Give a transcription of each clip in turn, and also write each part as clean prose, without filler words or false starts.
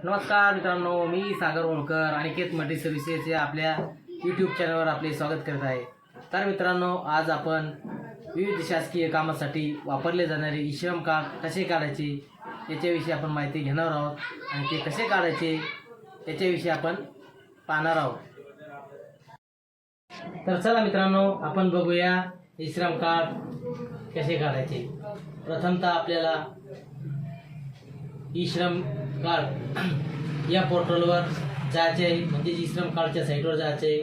नमस्कार मित्रांनो, मी सागर ओणकर Aniket multi services या आपल्या यूट्यूब चॅनलवर आपले स्वागत करत आहे। तर मित्रांनो, आज आपण विविध शासकीय कामासाठी वापरले जाणारे ई श्रम कार्ड कसे काढायचे याच्याविषयी आपण माहिती घेणार आहोत आणि ते कसे काढायचे याच्याविषयी आपण पाहणार आहोत। तर चला मित्रांनो, आपण बघूया ई श्रम कार्ड कसे काढायचे। प्रथमतः आपल्याला ई श्रम कार्ड या पोर्टलवर जायचे आहे, म्हणजे ई श्रम कार्डच्या साईटवर जायचे आहे।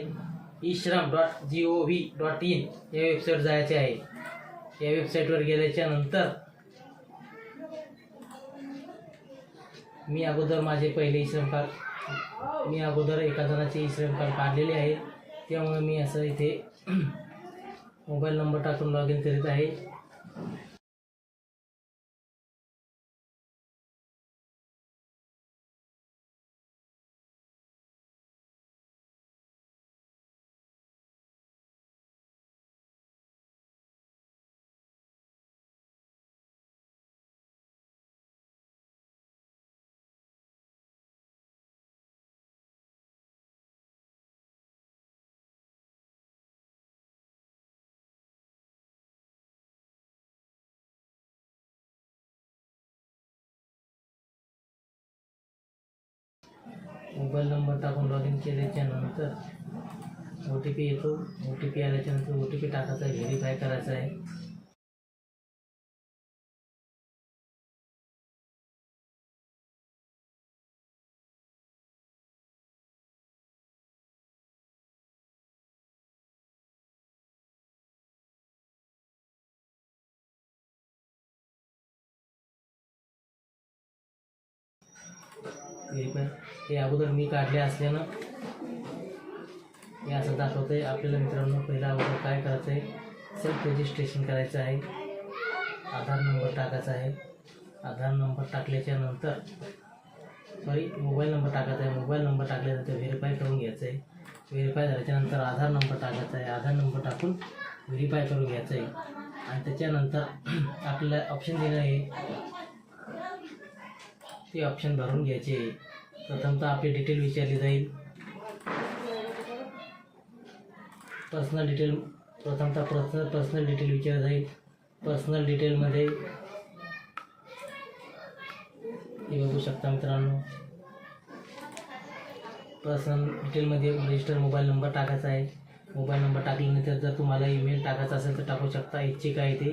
ishram.gov.in या वेबसाईट जायचे आहे। या वेबसाईटवर गेल्याच्या नंतर मी अगोदर माझे पहिले ई श्रम कार्ड मी अगोदर एका जणाचे ई श्रम कार्ड काढलेले आहे, त्यामुळे मी असं इथे मोबाईल नंबर टाकून लॉग इन करीत आहे। मोबाईल नंबर टाकून लॉग इन केल्याच्या नंतर ओ टी पी येतो। ओ टी पी आल्याच्या नंतर ओ टी पी टाकायचा आहे, व्हेरीफाय करायचा आहे। व्हेरीफाय हे अगोदर मी काढले असल्यानं हे असं दाखवतं आहे। आपल्याला मित्रांनो पहिला अगोदर काय करायचं आहे, सेल्फ रजिस्ट्रेशन करायचं आहे। आधार नंबर टाकायचा आहे। आधार नंबर टाकल्याच्या नंतर मोबाईल नंबर टाकायचा आहे। मोबाईल नंबर टाकल्यानंतर व्हेरीफाय करून घ्यायचं आहे। व्हेरीफाय झाल्याच्यानंतर आधार नंबर टाकायचा आहे। आधार नंबर टाकून व्हेरीफाय करून घ्यायचं आहे आणि त्याच्यानंतर आपल्याला ऑप्शन दिलं आहे, ते ऑप्शन भरून घ्यायचे। प्रथमतः आपली डिटेल विचारली जाईल। पर्सनल डिटेल प्रथमतः पर्सनल डिटेल विचारली जाईल। पर्सनल डिटेलमध्ये हे बघू शकता मित्रांनो, पर्सनल डिटेलमध्ये रजिस्टर मोबाईल नंबर टाकायचा आहे। मोबाईल नंबर टाकल्यानंतर जर तुम्हाला ईमेल टाकायचा असेल तर टाकू शकता, इच्छिक आहे ते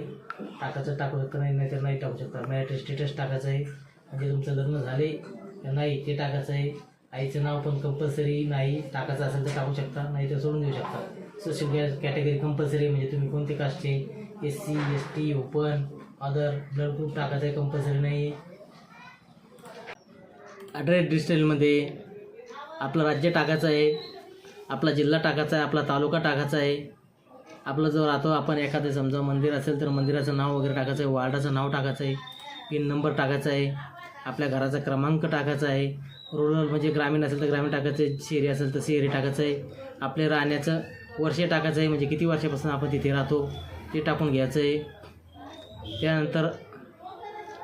टाकायचं टाकू शकता, नाही तर नाही टाकू शकता। मॅरिटल स्टेटस टाकायचं आहे, म्हणजे तुमचं लग्न झाले नाही ते टाकायचं आहे। आईचं नाव पण कंपल्सरी नाही टाकायचं असेल तर टाकू शकता, नाही तर सोडून देऊ शकता। सोशल कॅटेगरी कंपल्सरी, म्हणजे तुम्ही कोणते कास्टचे, SC ST open other blood group टाकायचं आहे, कंपल्सरी नाही। ॲड्रेस डिटेलमध्ये आपलं राज्य टाकायचं आहे, आपला जिल्हा टाकायचा आहे, आपला तालुका टाकायचा आहे, आपलं जो राहतो आपण एखादं समजा मंदिर असेल तर मंदिराचं नाव वगैरे टाकायचं आहे, वार्डाचं नाव टाकायचं आहे, पिन नंबर टाकायचा आहे, आपल्या घराचा क्रमांक टाकायचा आहे। रुरल म्हणजे ग्रामीण असेल तर ग्रामीण टाकायचं आहे, शहरी असेल तर शहरी टाकायचं आहे। आपल्या राहण्याचं वर्ष टाकायचं आहे, म्हणजे किती वर्षापासून आपण तिथे राहतो ते टाकून घ्यायचं आहे। त्यानंतर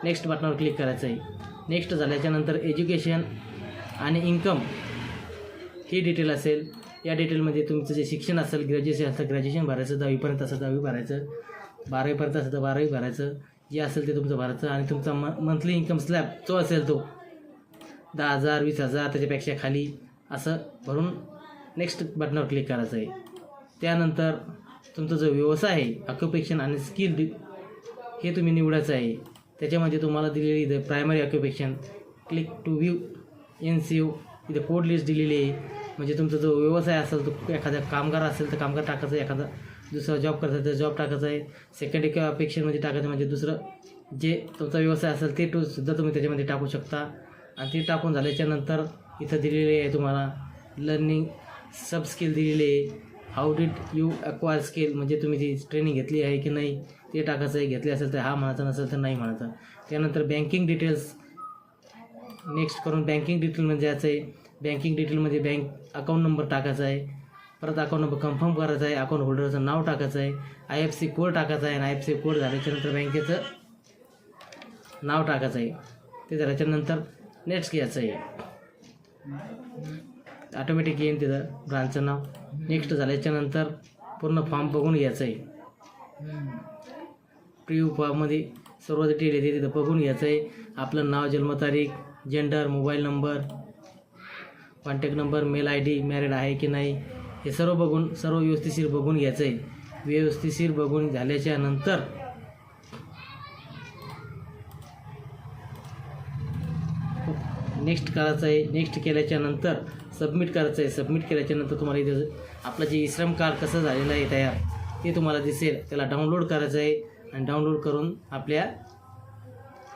नेक्स्ट बटनावर क्लिक करायचं आहे। नेक्स्ट झाल्याच्यानंतर एज्युकेशन आणि इन्कम ही डिटेल असेल। या डिटेलमध्ये तुमचं जे शिक्षण असेल, ग्रॅज्युएशन असेल ग्रॅज्युएशन भरायचं, 10वीपर्यंत असेल 10वी भरायचं, 12वीपर्यंत असेल तर 12वी भरायचं, जे असेल ते तुमचं भरायचं। आणि तुमचा मंथली इन्कम स्लॅब जो असेल तो 10,000 20,000 त्याच्यापेक्षा खाली असं भरून नेक्स्ट बटनावर क्लिक करायचं आहे। त्यानंतर तुमचा जो व्यवसाय आहे, ऑक्युपेशन आणि स्किल हे तुम्ही निवडायचं आहे। त्याच्यामध्ये तुम्हाला दिलेली इथं primary occupation, click to view NCO इथे कोड लिस्ट दिलेली आहे। म्हणजे तुमचा जो व्यवसाय असेल तो एखादा कामगार असेल तर कामगार टाकायचं आहे, एखादा दुसरा जॉब करायचा तर जॉब टाकायचा आहे। सेकंडरी ऑक्युपेशनमध्ये टाकायचं, म्हणजे दुसरं जे तुमचा व्यवसाय असेल ते सुद्धा तुम्ही त्याच्यामध्ये टाकू शकता। आणि ते टाकून झाल्याच्यानंतर इथं दिलेले आहे तुम्हाला लर्निंग सब स्किल दिलेले आहे। How did you acquire skill, म्हणजे तुम्ही ती ट्रेनिंग घेतली आहे की नाही ते टाकायचं आहे। घेतली असेल तर हा म्हणायचं, नसेल तर नाही म्हणायचं। त्यानंतर बँकिंग डिटेल्स नेक्स्ट करून बँकिंग डिटेलमध्ये जायचं आहे। बँकिंग डिटेलमध्ये बँक अकाउंट नंबर टाकायचा आहे, परत अकाउंट नंबर कन्फर्म करायचा आहे, अकाउंट होल्डरचं नाव टाकायचं आहे, IFSC कोड टाकायचा आहे आणि IFSC कोड झाल्याच्यानंतर बँकेचं नाव टाकायचं आहे। ते झाल्याच्यानंतर नेक्स्ट घ्यायचं आहे। ऑटोमॅटिक येईन तिथं ब्रांचचं नाव. नेक्स्ट झाल्याच्यानंतर पूर्ण फॉर्म बघून घ्यायचं आहे. प्रिव्ह्यू फॉर्ममध्ये सर्व डिटेल येते, तिथं बघून घ्यायचं आहे. आपलं नाव, जन्मतारीख, gender, mobile number, contact number, mail ID, married आहे की नाही, हे सर्व बघून सर्व व्यवस्थिशीर बघून घ्यायचं आहे. व्यवस्थिशीर बघून झाल्याच्या नंतर नेक्स्ट करायचं आहे. नेक्स्ट केल्याच्यानंतर सबमिट करायचं आहे. सबमिट केल्याच्यानंतर तुम्हाला इथं आपलं जे श्रम कार्ड कसं झालेलं आहे तयार ते तुम्हाला दिसेल. त्याला डाउनलोड करायचं आहे आणि डाउनलोड करून आपल्या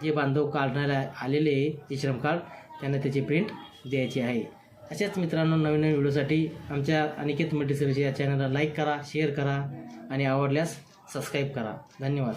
जे बांधव काढणारे आलेले आहे ते श्रम कार्ड त्यांना त्याची प्रिंट द्यायची आहे. अशाच मित्रांनो नवीन नवीन व्हिडिओसाठी आमच्या अनिकेत मल्टीसिरीज या चॅनलला लाईक करा, शेअर करा आणि आवडल्यास सबस्क्राईब करा. धन्यवाद.